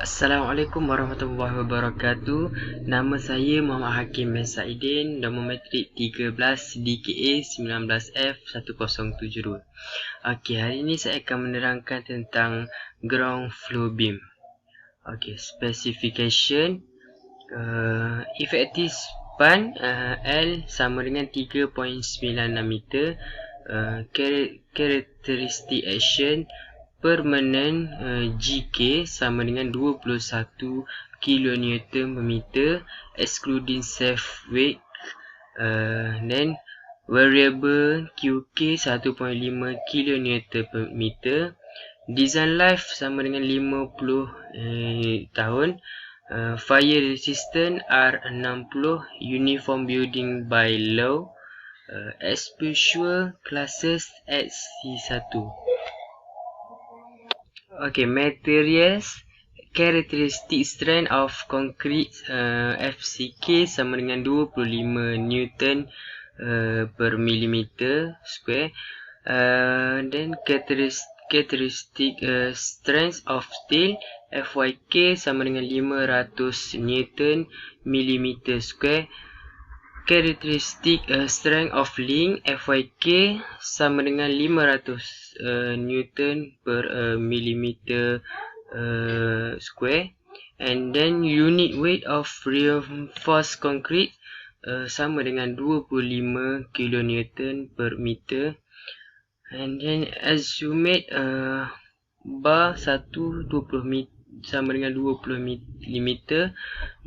Assalamualaikum warahmatullahi wabarakatuh. Nama saya Muhammad Hakim bin Saidin, nombor matrik 13 DKA 19F 1072. Okey, hari ini saya akan menerangkan tentang ground floor beam. Okey, specification, effective span L sama dengan 3.96 meter. Characteristic action permanent GK sama dengan 21 kN per meter excluding safe weight, then variable QK 1.5 kN per meter. Design life sama dengan 50 tahun. Fire resistant R60, uniform building by law. As usual, classes SC1. Okay, materials. Characteristic strength of concrete FCK sama dengan 25 Newton per millimeter square. Then characteristic strength of steel FYK sama dengan 500 Newton millimeter square. Characteristic strength of link FYK sama dengan 500 Newton per millimeter square. And then unit weight of reinforced concrete sama dengan 25 kN per meter. And then assumed bar 1 20 meter sama dengan 20 mm,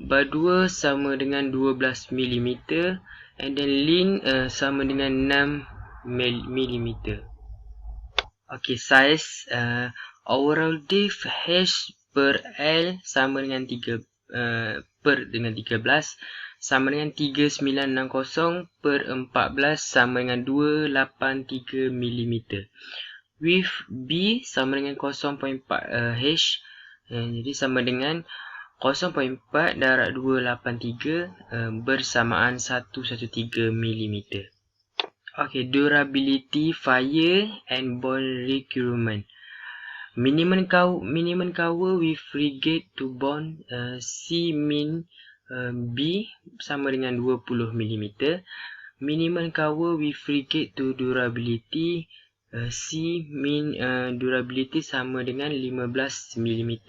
bar 2 sama dengan 12 mm, and then link sama dengan 6 mm. Okay, size overall depth H per L sama dengan 13 sama dengan 3960 per 14 sama dengan 283 mm. Width B sama dengan 0.4 H, jadi sama dengan 0.4 darab 283 bersamaan 113 mm. Okay, durability, fire and bond requirement. Minimum cover with frigate to bond C min B sama dengan 20 mm. Minimum cover with frigate to durability C min durability sama dengan 15 mm.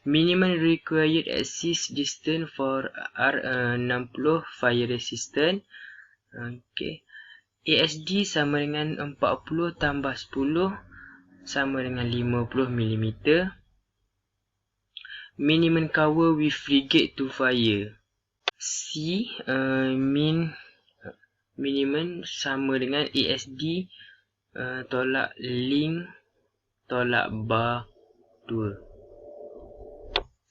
Minimum required access distance for R60 fire resistant. Okay. ASD sama dengan 40 tambah 10 sama dengan 50 mm. Minimum cover with frigate to fire C minimum sama dengan ASD tolak link tolak bar 2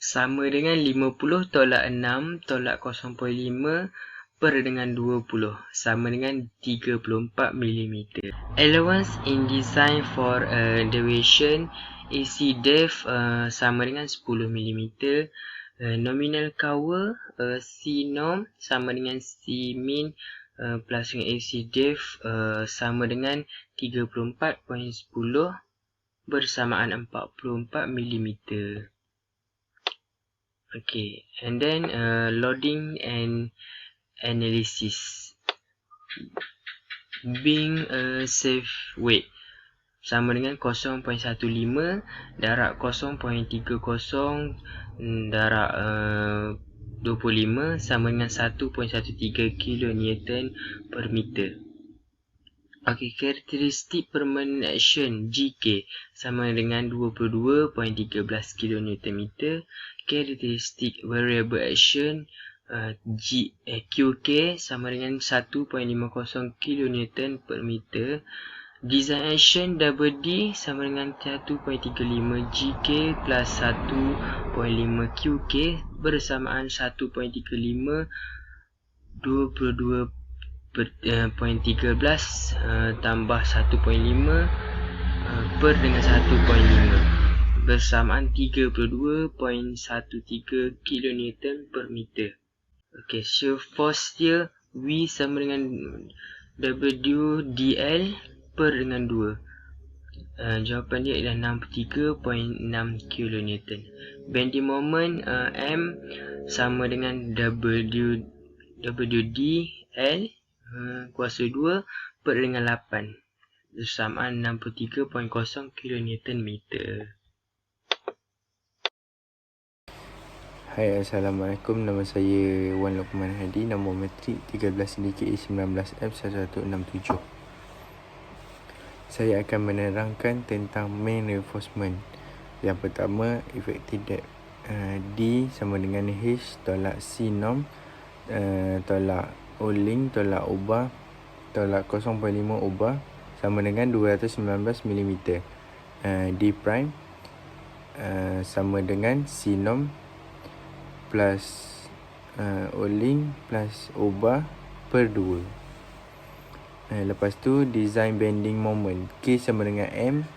sama dengan 50 tolak 6 tolak 0.5 per dengan 20 sama dengan 34 mm. Allowance in design for deviation AC depth sama dengan 10 mm. Nominal cover C norm sama dengan C min plus dengan AC depth sama dengan 34.10 bersamaan 44 mm. Okay, and then loading and analysis. Being safe weight sama dengan 0.15 darab 0.30 darab 25 sama dengan 1.13 kN per meter. Okay, characteristic permanent action GK sama dengan 22.13 kN meter. Characteristic variable action QK sama dengan 1.50 kN per meter. Design action WD sama dengan 1.35 GK plus 1.5 QK bersamaan 1.35 22.13 tambah 1.5 per dengan 1.5 bersamaan 32.13 kN per meter. Okay, shear force here V sama dengan WDL per dengan 2. Jawapan dia ialah 63.6 kN. Bending moment M sama dengan WD L kuasa 2 per dengan 8 bersamaan 63.0 kN. Hai, Assalamualaikum. Nama saya Wan Lokman Hadi. Nombor metrik 13 DKE 19F1167. Saya akan menerangkan tentang main reinforcement. Yang pertama, effective depth. D sama dengan H tolak C norm tolak O link tolak O bar tolak 0.5 O bar sama dengan 219 mm. D prime sama dengan C norm plus O link plus O bar per 2. Lepas tu design bending moment. K sama dengan M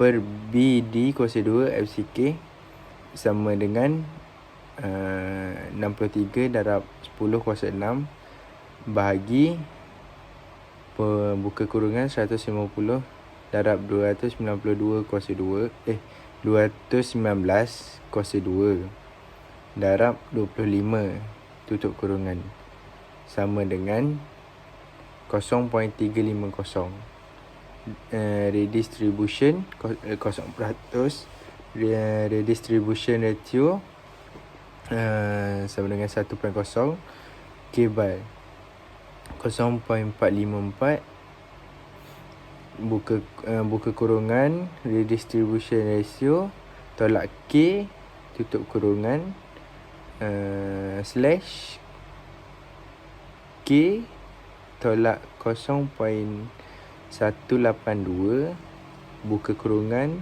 per BD kuasa 2 FCK sama dengan 63 darab 10 kuasa 6 bahagi buka kurungan 150 darab 292 kuasa 2 219 kuasa 2 darab 25 tutup kurungan sama dengan 0.350. Redistribution 0%. Redistribution ratio sama dengan 1.0. Kabel 0.454. Buka kurungan redistribution ratio tolak K tutup kurungan slash K tolak 0.182 buka kurungan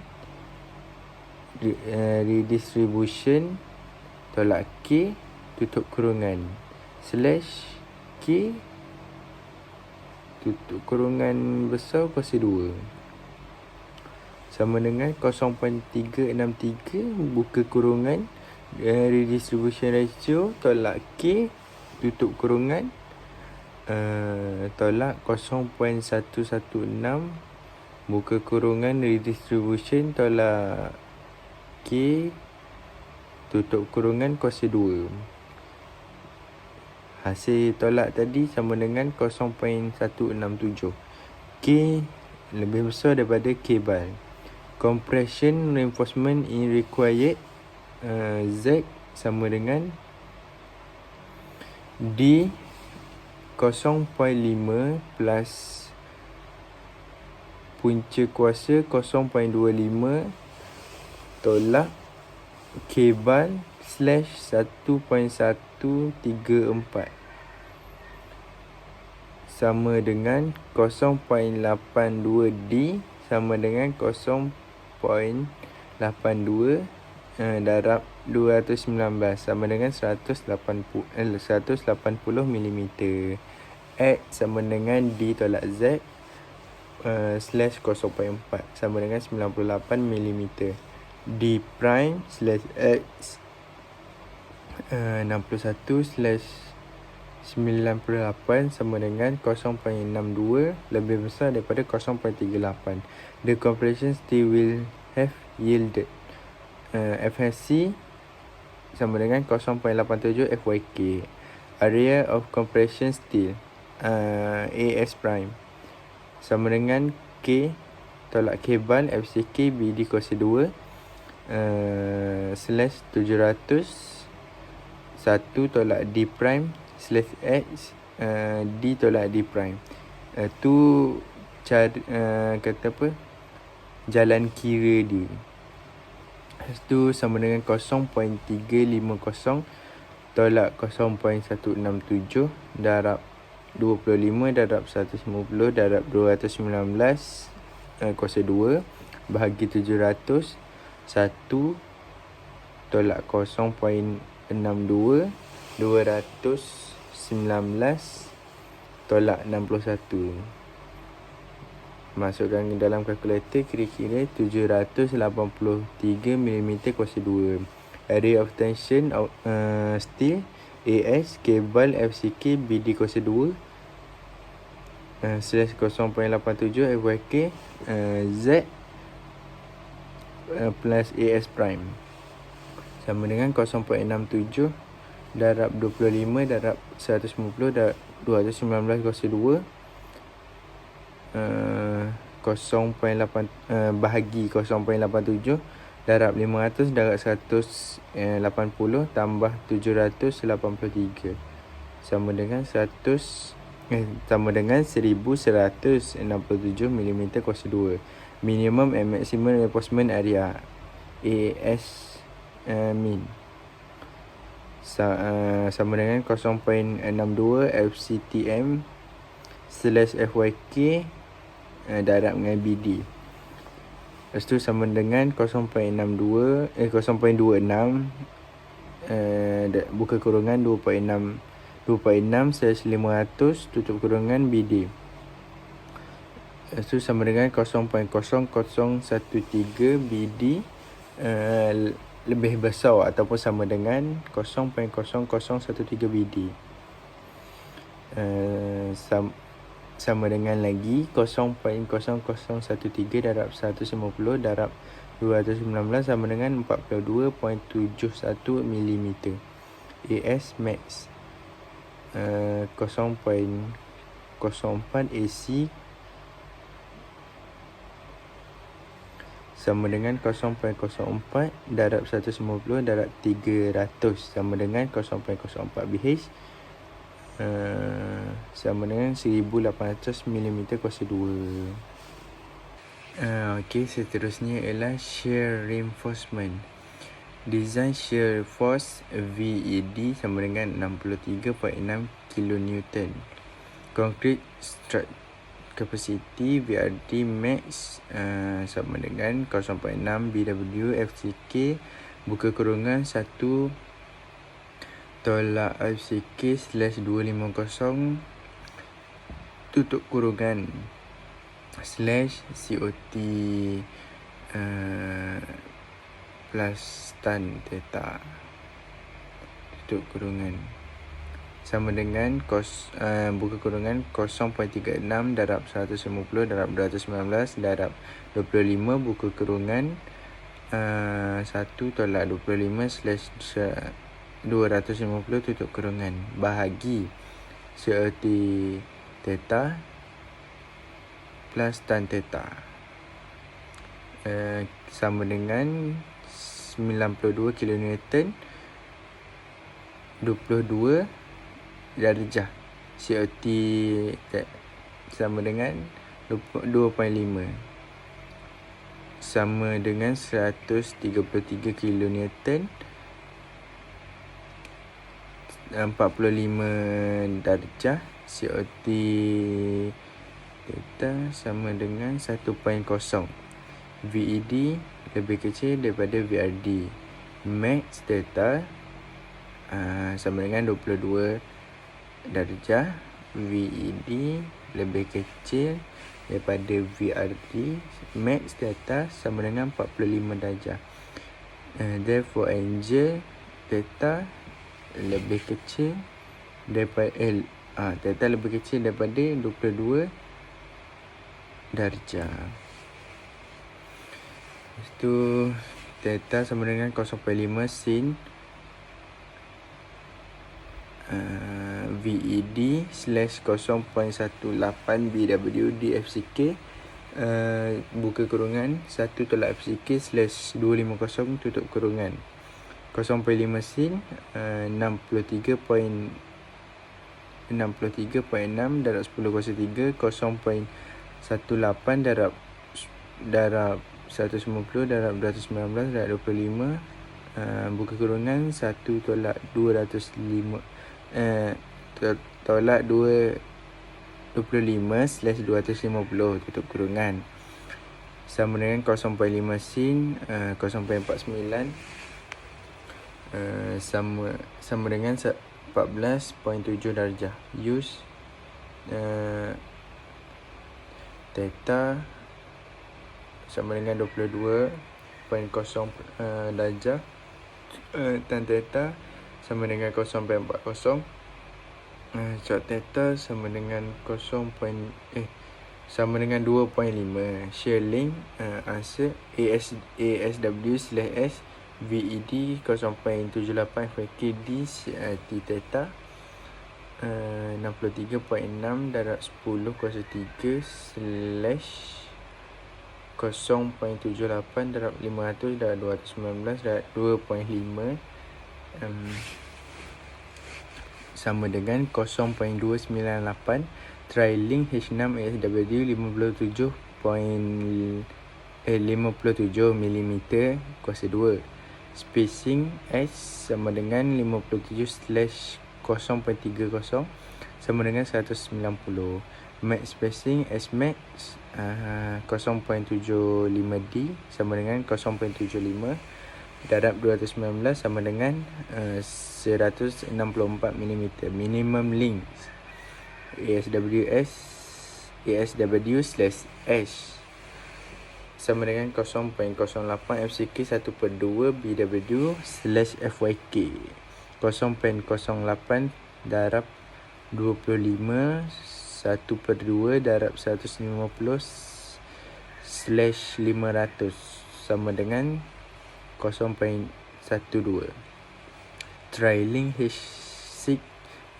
redistribution tolak K tutup kurungan slash K tutup kurungan besar kuasa 2 sama dengan 0.363 buka kurungan redistribution ratio tolak K tutup kurungan tolak 0.116 buka kurungan redistribution tolak K tutup kurungan kuasa 2. Hasil tolak tadi sama dengan 0.167. K lebih besar daripada K bar. Compression reinforcement in required. Z sama dengan D 0.5 plus punca kuasa 0.25 tolak K bar slash 1.134 sama dengan 0.82D sama dengan 0.82 darab 219 sama dengan 180 mm. X sama dengan D tolak Z slash 0.4 sama dengan 98 mm. D prime slash X 61 slash 98 sama dengan 0.62 lebih besar daripada 0.38. The compression steel will have yielded FHC sama dengan 0.87 FYK. Area of compression steel AS prime sama dengan K tolak K bar FCK BD kuasa 2 slash 700 1 tolak D prime slash X D tolak D prime. Tu cara kata apa, jalan kira dia. Itu sama dengan 0.350 tolak 0.167 darab 25 darab 150 darab 219 kuasa 2 bahagi 700 1 tolak 0.62 219 tolak 61. Masukkan dalam kalkulator, kira-kira 783 mm kuasa 2. Area of tension steel AS kabel FCK BD kuasa 2 slash 0.87 FYK Z plus AS prime sama dengan 0.67 darab 25 darab 150 darab 219 kuasa 2 bahagi 0.87 darab 500 darab 180 tambah 783 sama dengan 1167 mm kuasa 2. Minimum and maximum reinforcement area AS min sama dengan 0.62 FCTM /FYK darab dengan BD. Lepas tu sama dengan 0.26 buka kurungan 2.6/500 tutup kurungan BD. Lepas tu sama dengan 0.0013 BD lebih besar ataupun sama dengan 0.0013 BD. Sama dengan lagi 0.0013 darab 150 darab 219 sama dengan 42.71 mm. AS max 0.04 AC sama dengan 0.04 darab 150 darab 300 sama dengan 0.04 BH sama dengan 1800 mm kuasa 2. Okey, seterusnya ialah shear reinforcement. Design shear force VED sama dengan 63.6 kN. Concrete structure capacity VRD max sama dengan 0.6 BW FCK buka kurungan 1 tolak FCK /250 tutup kurungan /COT plus tan theta tutup kurungan sama dengan buka kurungan 0.36 darab 150 darab 219 darab 25 buka kurungan 1 tolak 25/250 tutup kurungan bahagi COT theta plus tan theta sama dengan 92 kN 22 darjah. COT sama dengan 2.5 sama dengan 133 kN 45 darjah. COT theta sama dengan 1.0. VED lebih kecil daripada VRD. Max theta sama dengan 22 darjah. VED lebih kecil daripada VRD. Max theta sama dengan 45 darjah. Therefore angle theta lebih kecil daripada theta lebih kecil daripada 22 darjah. Lepas tu theta sama dengan 0.5 sin VED /0.18 BW DFCK buka kurungan 1 tolak FCK /250 tutup kurungan 0.5 sin 63.6 darab 10 kuasa 3 0.18 darab 150 darab 219 darab 25 buka kurungan 1 tolak 205 tolak 25/250 tutup kurungan sama dengan 0.5 sin 0.49 sama dengan 14.7 darjah. Use theta sama dengan 22.0 darjah. Tan theta sama dengan 0.40. Short theta sama dengan sama dengan 2.5. Shear length answer ASW/S VED 0.78 FKD T theta 63.6 darab 10 kuasa 3 slash 0.78 darab 500 darab 219 darab 2.5 sama dengan 0.298. Trailing H6 ASW 57 mm kuasa 2. Spacing S sama dengan 57/0.30 sama dengan 190. Max spacing S max 0.75D sama dengan 0.75 darab 219 sama dengan 164 mm. Minimum length ASW/S sama dengan 0.08 FCK 1/2 BW/FYK 0.08 darab 25 1/2 darab 150/500 sama dengan 0.12. Trailing H6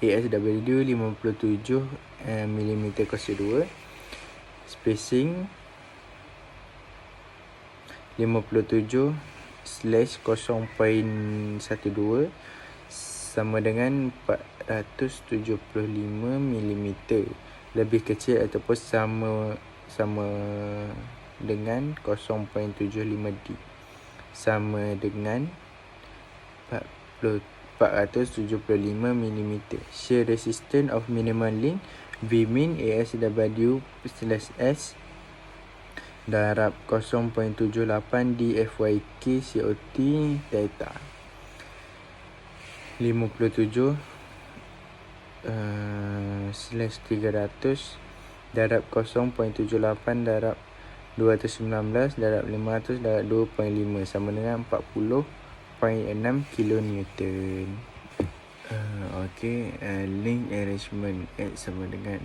ASW 57 mm kuasa 2. Spacing 57/0.12 sama dengan 475 mm, lebih kecil ataupun sama dengan 0.75D sama dengan 475 mm. Shear resistance of minimum length Vmin ASW/S darab 0.78 DFYK COT theta 57/300 darab 0.78 darab 219 darab 500 darab 2.5 sama dengan 40.6 kilonewton. Link arrangement X sama dengan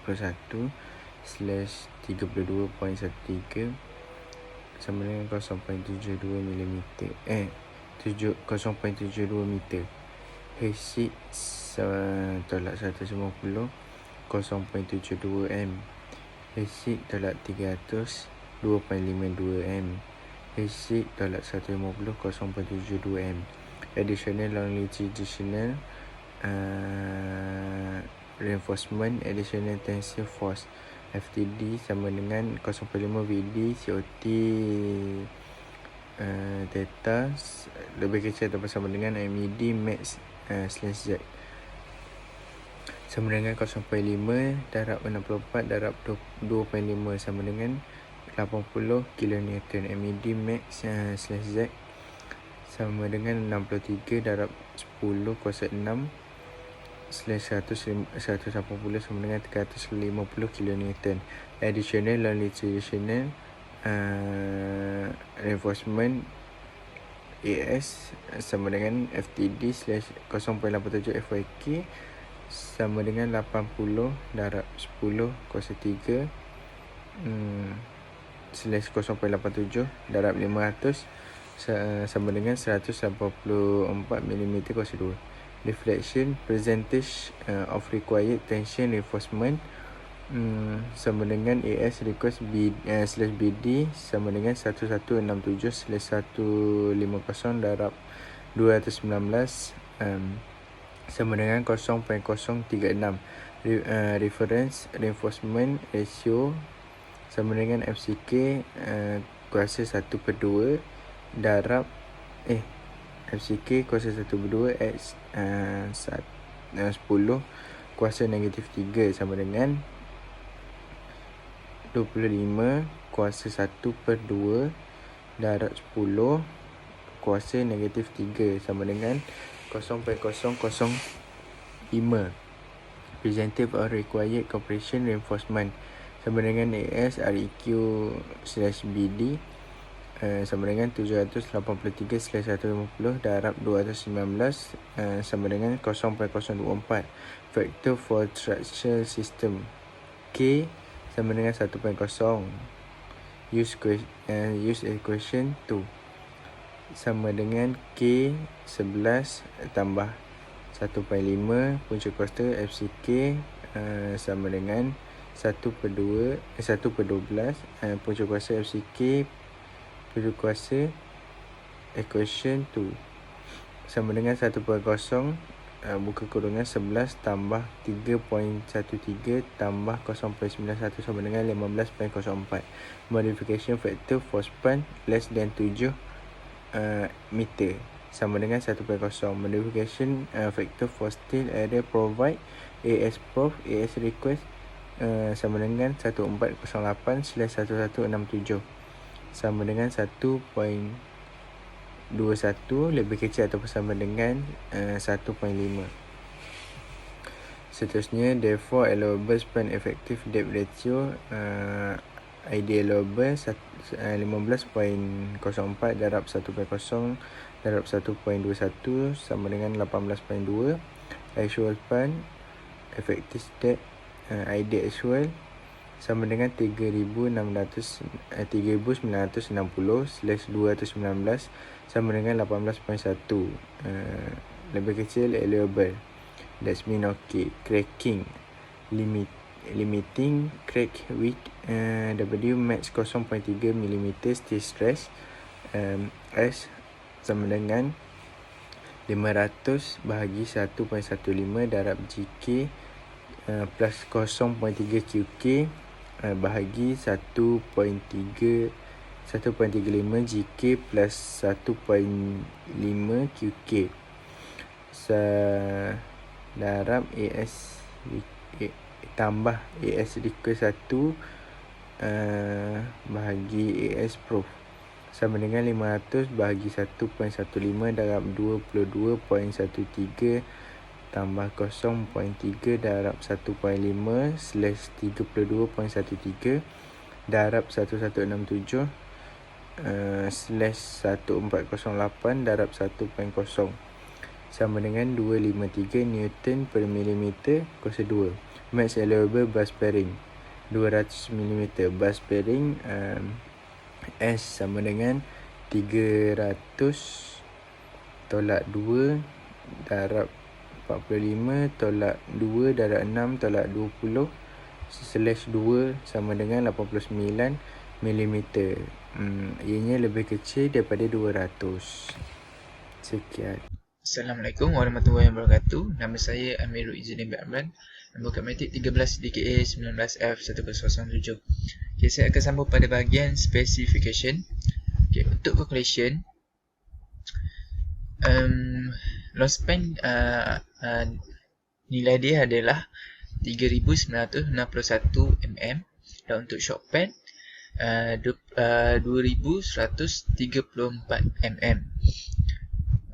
64/41/32.13 sama dengan 0.72 mm 0.72 meter. H6 tolak 150 0.72 m. H6 tolak 300 2.52 m. H6 tolak 150 0.72 m. Additional longitudinal reinforcement additional tensile force FTD sama dengan 0.5 VD COT theta lebih kecil atau sama dengan MED max slash Z sama dengan 0.5 darab 64 darab 2.5 sama dengan 80 kN. MED max slash Z sama dengan 63 darab 10 kuasa 6 slash 180 sama dengan 350 kN. Additional longitudinal reinforcement AS sama dengan FTD slash 0.87 FYK sama dengan 80 darab 10 kuasa 3 slash 0.87 darab 500 sama dengan 184 mm kuasa 2. Deflection percentage of required tension reinforcement sama dengan AS request slash BD sama dengan 1167/150 darab 219 sama dengan 0.036. Reference reinforcement ratio sama dengan FCK kuasa 1/2 darab FCK kuasa 1/2 X 10 kuasa negatif 3 sama dengan 25 kuasa 1/2 darab 10 kuasa negatif 3 sama dengan 0.005. Presented or required compression reinforcement sama dengan AS REQ slash BD sama dengan 783/150 darab 219 sama dengan 0.024. Factor for structural system K sama dengan 1.0. Use equation 2 sama dengan K 11 tambah 1.5 punca kuasa FCK sama dengan 1/12 punca kuasa FCK punca kuasa equation 2 sama dengan 1.0 buka kurungan 11 tambah 3.13 tambah 0.91 sama dengan 15.04. Modification factor for span less than 7 meter sama dengan 1.0. Modification factor for steel area provide AS Prof AS request sama dengan 1408/1167 sama dengan 1.21 lebih kecil ataupun sama dengan 1.5. Seterusnya, therefore allowable span effective depth ratio ideal allowable 15.04 darab 1.0 darab 1.21 sama dengan 18.2. Actual span effective depth ideal actual sama dengan 3,960/219 sama dengan 18.1. Lebih kecil allowable. That's mean okay. Cracking limiting crack width W max 0.3 mm steel stress S sama dengan 500 bahagi 1.15 darab GK plus 0.3 QK bahagi 1.35 GK plus 1.5 QK darab AS tambah AS request 1 bahagi AS proof sama dengan 500 bahagi 1.15 darab 22.13 tambah 0.3 darab 1.5/32.13 darab 1167/1408 darab 1.0 sama dengan 253 Newton per millimeter kuasa 2. Max allowable bus bearing 200 mm. Bus bearing S sama dengan 300/2 darab 45/2 darab 6/20/2 sama dengan 89 mm. Ianya lebih kecil daripada 200. Sekian. Assalamualaikum warahmatullahi wabarakatuh. Nama saya Amirul Izzuddin Amran. Nombor Kapmatik 13 DKA 19F1007. Okay, saya akan sambung pada bahagian specification. Okay, untuk calculation long span nilai dia adalah 3961 mm dan untuk short span 2134 mm.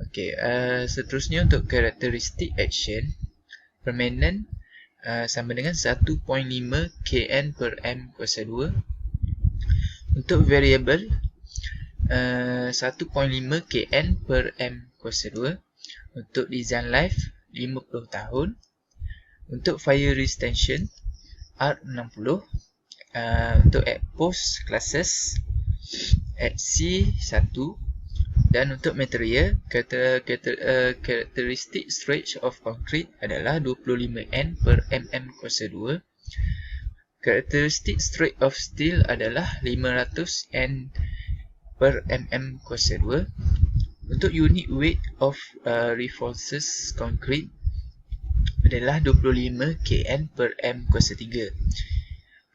Okey, seterusnya untuk karakteristik action permanent sama dengan 1.5 kN per m kuasa 2. Untuk variable 1.5 kN per m kuasa 2. Untuk design life 50 tahun. Untuk fire resistance R60. Untuk post classes C1. Dan untuk material, karakteristik stretch of concrete adalah 25 N per mm kuasa 2. Karakteristik stretch of steel adalah 500 N per mm kuasa 2. Untuk unit weight of reinforced concrete adalah 25 kN per m kuasa 3.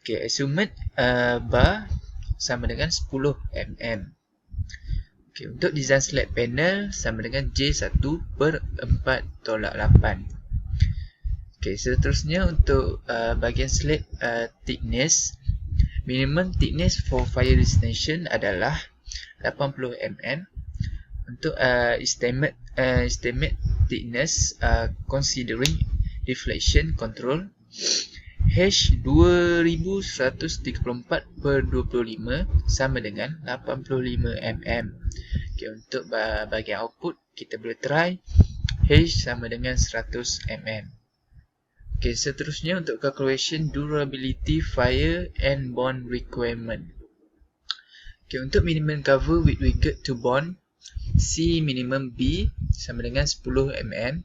Okay, assuming bar sama dengan 10 mm. Okay, untuk design slab panel sama dengan J1/4 tolak 8. Okay, seterusnya untuk bahagian slab thickness, minimum thickness for fire resistance adalah 80 mm. Untuk estimate thickness considering deflection control H 2134/25 sama dengan 85 mm. Okay, untuk bahagian output kita boleh try H sama dengan 100 mm. Okay, seterusnya untuk calculation durability fire and bond requirement. Okay, untuk minimum cover with regard to bond, C minimum B sama dengan 10 mm.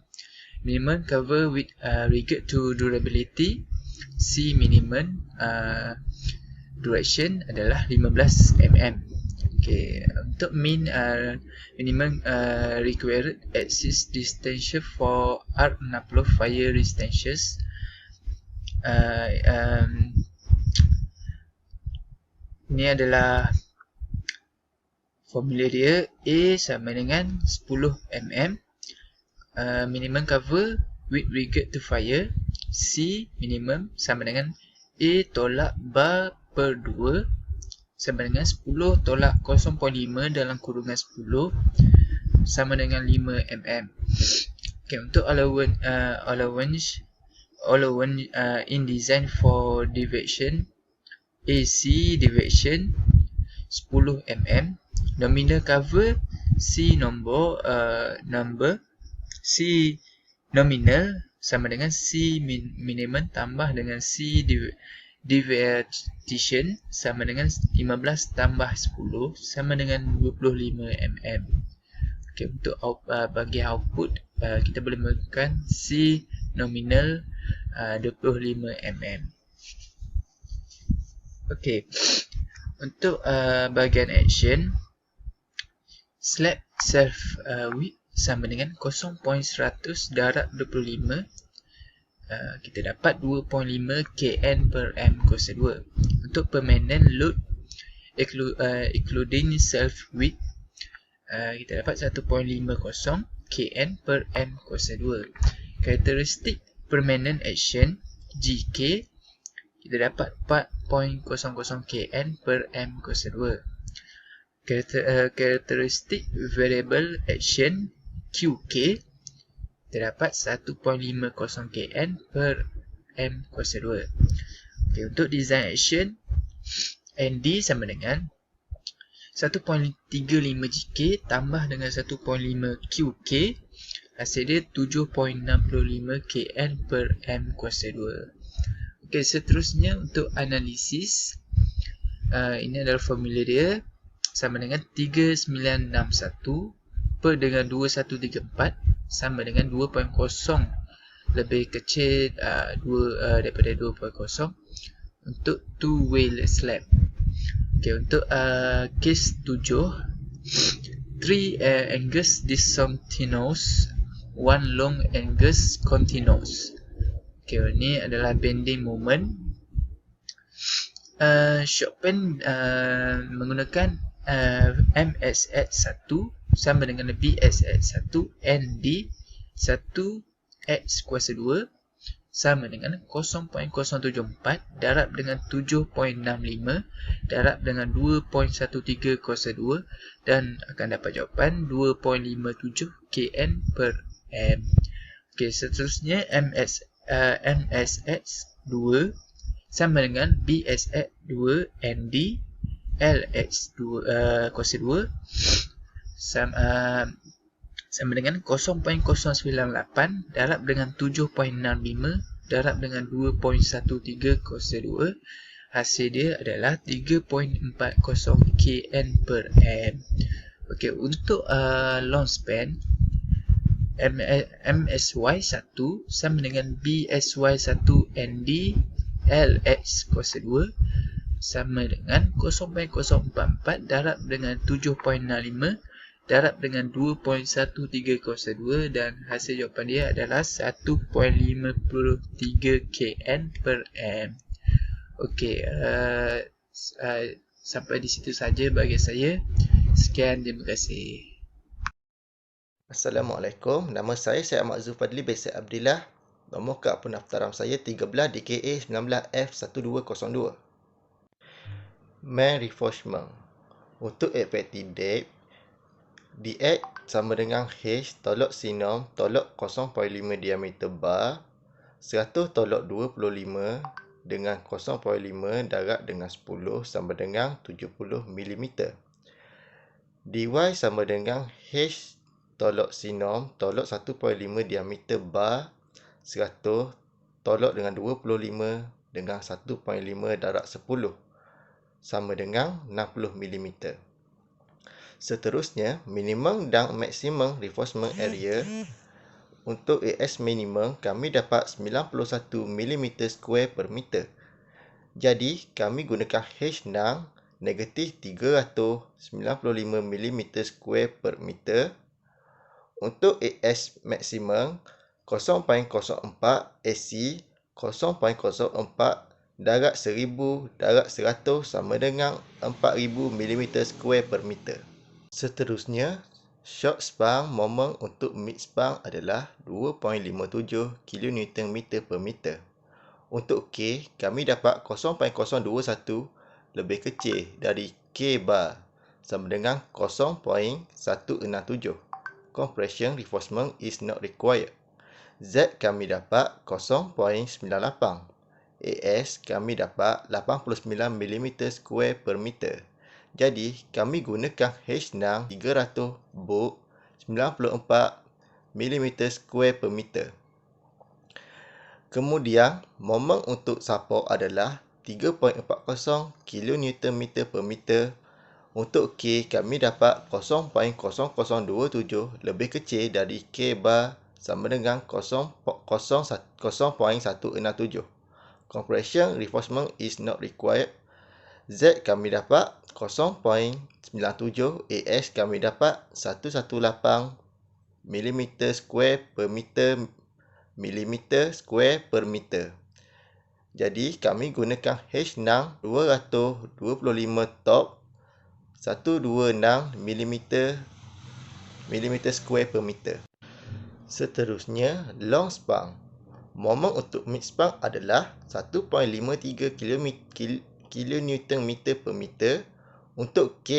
Minimum cover with regard to durability, C minimum duration adalah 15 mm. Okay, untuk minimum required access distance for R60 fire distances, ini adalah formula dia. A sama dengan 10 mm. Minimum cover with regard to fire, C minimum sama dengan A tolak bar per 2 sama dengan 10 tolak 0.5 dalam kurungan 10 sama dengan 5 mm. Okay, untuk allowance in design for deviation, AC deviation 10 mm. Nominal cover C C nominal sama dengan C minimum tambah dengan C deviation sama dengan 15 tambah 10 sama dengan 25 mm. Okay, untuk bagi output kita boleh menggunakan C nominal 25 mm. Okay, untuk bahagian action, slab self width sama dengan 0.100 darab 25, kita dapat 2.5 kN per m kuasa 2. Untuk permanent load including self width, kita dapat 1.50 kN per m kuasa 2. Karakteristik permanent action GK, kita dapat 4.00 kN per m kuasa 2. Karakteristik variable action QK, kita dapat 1.50 kN per m kuasa 2. Okay, untuk design action ND sama dengan 1.35 GK tambah dengan 1.5 QK, hasil dia 7.65 kN per m kuasa 2. Okay, seterusnya untuk analisis, ini adalah formula dia, sama dengan 3961 per dengan 2134 sama dengan 2.0 lebih kecil daripada 2.0 untuk two-way slab. Okay, untuk case 7, 3 angles discontinuous, 1 long angles continuous. Okay, ini adalah bending moment. Chopin menggunakan MSX1 sama dengan BSX1 ND 1X kuasa 2 sama dengan 0.074 darab dengan 7.65 darab dengan 2.13 kuasa 2 dan akan dapat jawapan 2.57 kN per m. Okay, seterusnya MSX2 sama dengan BSX2 ND LX2 kuasa 2 sama dengan 0.098 darab dengan 7.65 darab dengan 2.13 kuasa 2. Hasil dia adalah 3.40 kN per m. Okay, untuk long span, MSY1 sama dengan BSY1 ND LX kuasa 2 sama dengan 0.044 darab dengan 7.65 darab dengan 2.13 kuasa 2 dan hasil jawapan dia adalah 1.53 kN per m. Okey, sampai di situ saja bagi saya. Sekian, terima kasih. Assalamualaikum, nama saya Ahmad Zulfadli Besar Abdillah. Nombor kad pendaftaran saya 13 DKA 19F1202. Main reinforcement. Untuk effective depth, DX sama dengan H tolak sinom tolak 0.5 diameter bar 100 tolak 25 dengan 0.5 darab dengan 10 sama dengan 70 mm. DY sama dengan H tolak sinom tolak 1.5 diameter bar 100 tolak dengan 25 dengan 1.5 darab 10 sama dengan 60 mm. Seterusnya, minimum dan maximum reinforcement area. Untuk AS minimum, kami dapat 91 mm² per meter. Jadi, kami gunakan H6 negatif 395 mm² per meter. Untuk AS maksimum 0.04 AC 0.04 darab 1000 darab 100 sama dengan 4000 mm² per meter. Seterusnya, short span moment untuk mid span adalah 2.57 kN per meter. Untuk K, kami dapat 0.021 lebih kecil dari K bar sama dengan 0.167. Compression reinforcement is not required. Z kami dapat 0.98. AS kami dapat 89 mm² per meter. Jadi, kami gunakan H6 300 volt 94 mm² per meter. Kemudian, moment untuk support adalah 3.40 kN per meter. Untuk K, kami dapat 0.0027 lebih kecil dari K bar sama dengan 0.167. Compression reinforcement is not required. Z kami dapat 0.97, AS kami dapat 118 mm² per meter mm² per meter. Jadi kami gunakan H6 225 top 126 mm² per meter. Seterusnya, long span. Moment untuk mid span adalah 1.53 kN per meter. Untuk K,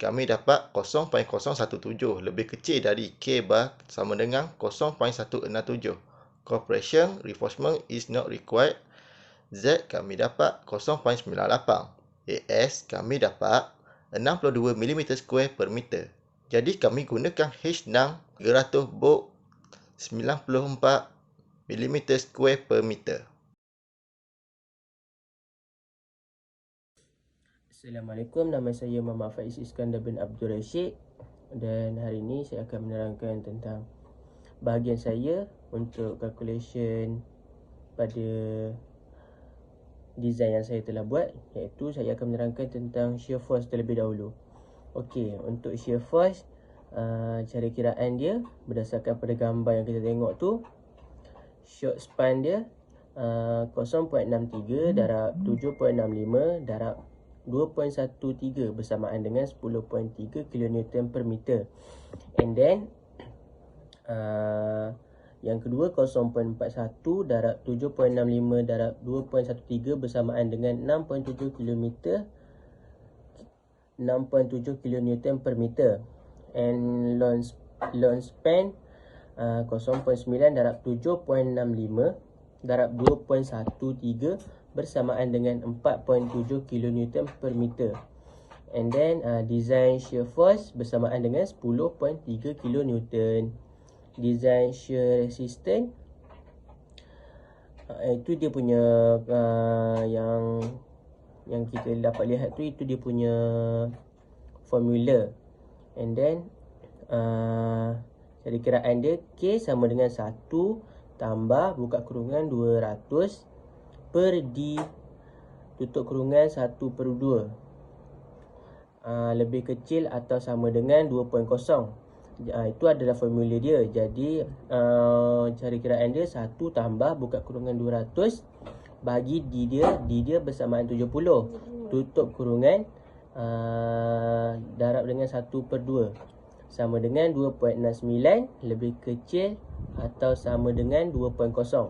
kami dapat 0.017 lebih kecil dari K bar sama dengan 0.167. Compression reinforcement is not required. Z kami dapat 0.98. AS kami dapat 62 mm² per meter. Jadi kami gunakan H6 300 volt 94 mm² per meter. Assalamualaikum, nama saya Muhammad Faiz Iskandar bin Abdul Rashid dan hari ini saya akan menerangkan tentang bahagian saya untuk calculation pada design yang saya telah buat, iaitu saya akan menerangkan tentang shear force terlebih dahulu. Okey, untuk shear force cara kiraan dia berdasarkan pada gambar yang kita tengok tu, short span dia 0.63 darab 7.65 darab 2.13 bersamaan dengan 10.3 kN per meter. And then yang kedua 0.41 darab 7.65 darab 2.13 bersamaan dengan 6.7 kN per meter. And long span 0.9 darab 7.65 darab 2.13 bersamaan dengan 4.7 kN per meter. And then design shear force bersamaan dengan 10.3 kN. Design shear resistance itu dia punya yang kita dapat lihat tu, itu dia punya formula. And then cara kiraan dia K sama dengan 1 tambah buka kurungan 200 per D tutup kurungan 1/2 lebih kecil atau sama dengan 2.0. Itu adalah formula dia. Jadi cara kiraan dia 1 tambah buka kurungan 200 bagi D dia bersamaan 70 tutup kurungan darab dengan 1/2 sama dengan 2.69 lebih kecil atau sama dengan 2.0.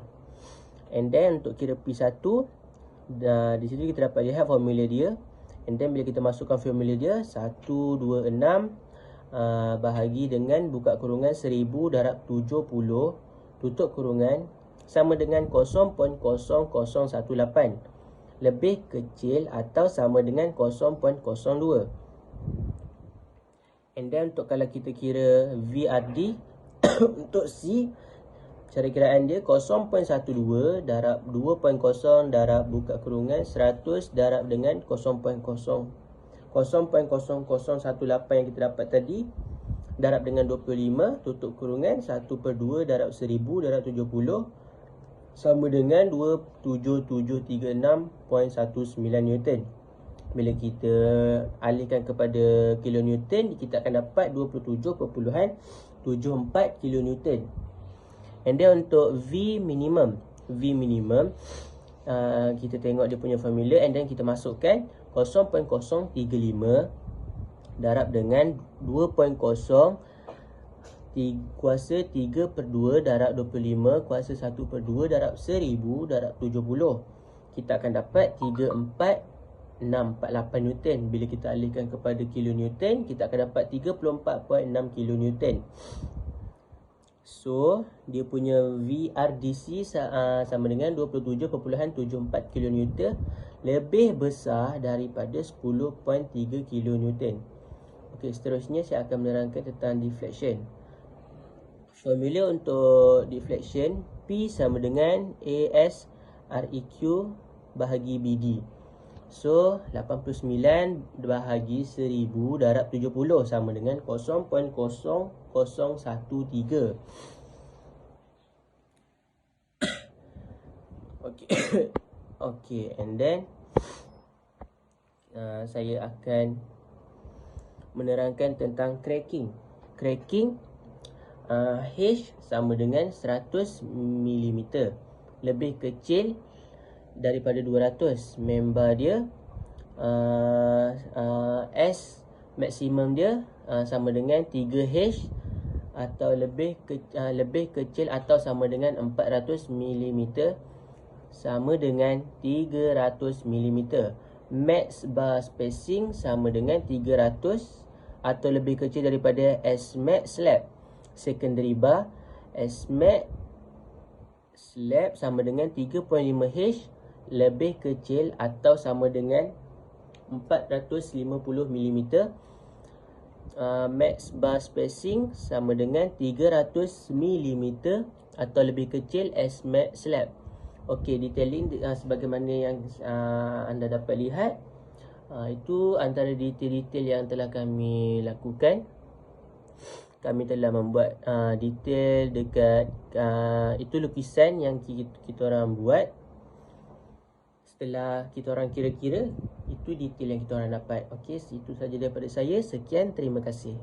And then untuk kira P1 di sini kita dapat lihat formula dia. And then bila kita masukkan formula dia 126 bahagi dengan buka kurungan 1000 darab 70 tutup kurungan sama dengan 0.0018 lebih kecil atau sama dengan 0.02. And then untuk kalau kita kira VRD untuk C Cara kiraan dia 0.12 darab 2.0 darab buka kurungan 100 darab dengan 0.0018 yang kita dapat tadi darab dengan 25 tutup kurungan 1/2 darab 1000 darab 70 sama dengan 27736.19 Newton. Bila kita alihkan kepada kilonewton, kita akan dapat 27.74 kilonewton. And then untuk V minimum, kita tengok dia punya formula and then kita masukkan 0.035 darab dengan 2.0 kuasa 3/2 darab 25 kuasa 1/2 darab 1000 darab 70. Kita akan dapat 34.648 Newton. Bila kita alihkan kepada kilonewton, kita akan dapat 34.6 kilonewton. So, dia punya VRDC sama dengan 27.74 kilonewton, lebih besar daripada 10.3 kilonewton. Okey, seterusnya saya akan menerangkan tentang deflection. Formula untuk deflection, P sama dengan AS REQ bahagi BD. So, 89 bahagi 1000 darab 70 sama dengan 0.0013. Okey, and then saya akan menerangkan tentang cracking. H sama dengan 100 mm, lebih kecil daripada 200. Member dia S maksimum dia sama dengan 3H atau lebih kecil atau sama dengan 400 mm sama dengan 300 mm. Max bar spacing sama dengan 300 atau lebih kecil daripada S-max slab. Secondary bar S-max slab sama dengan 3.5H, lebih kecil atau sama dengan 450 mm. Max bar spacing sama dengan 300 mm atau lebih kecil S-max slab. Okey, detailing sebagaimana yang anda dapat lihat, itu antara detail-detail yang telah kami lakukan. Kami telah membuat detail dekat itu lukisan yang kita orang buat. Setelah kita orang kira-kira, itu detail yang kita orang dapat. Okey, itu saja daripada saya. Sekian, terima kasih.